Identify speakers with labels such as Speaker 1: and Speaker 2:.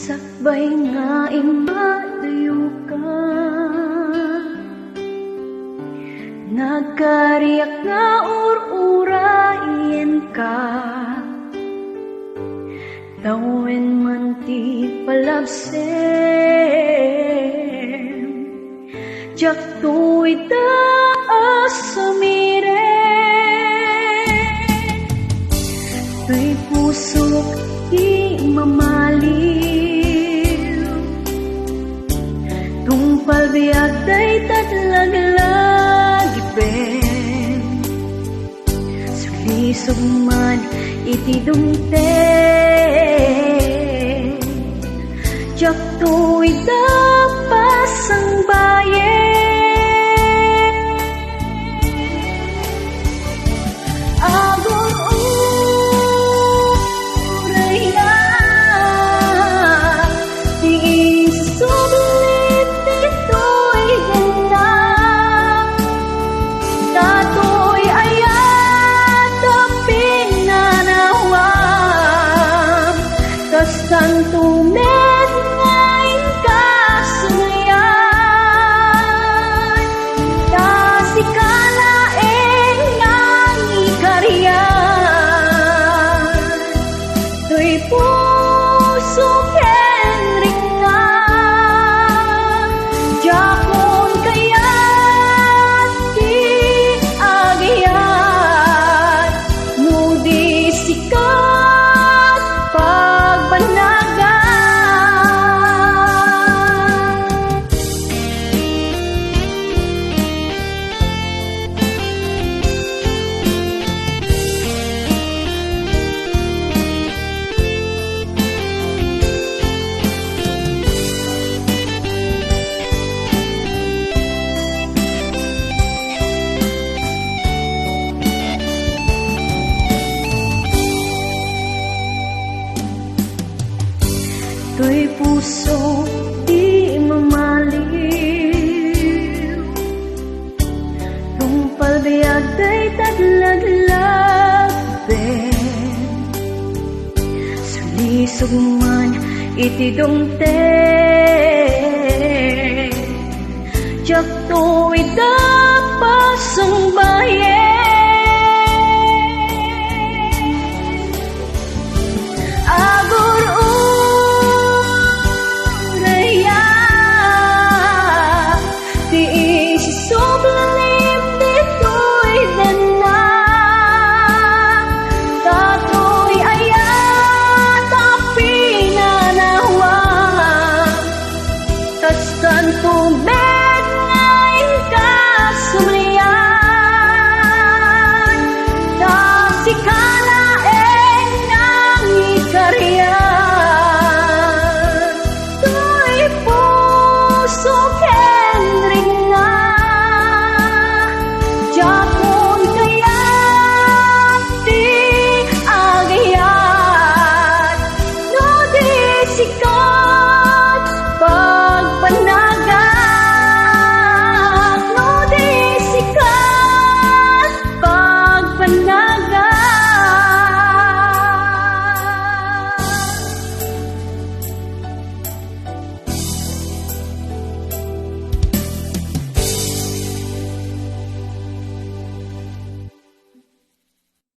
Speaker 1: sakbay nga imadayo ka, nagkariyak nga urayen ka, tawin man ti palabsem, jak tu'y taas sumire, to'y pusok di mamaliw, tungpal biag day tatlaglagipen, sulisog man iti dumten, jak tu'y dapas ang bayen. Santo men ngayon kasungayan, kasikalaeng ng ikariyan, to'y puso kenring nga, jakon kaya't di agyan, mudi sikat pagbanagan. To'y puso di mamaliw, tungpal biag day tatlaglaben, sulisog man iti dumten, jak to'y dapas ang bayen.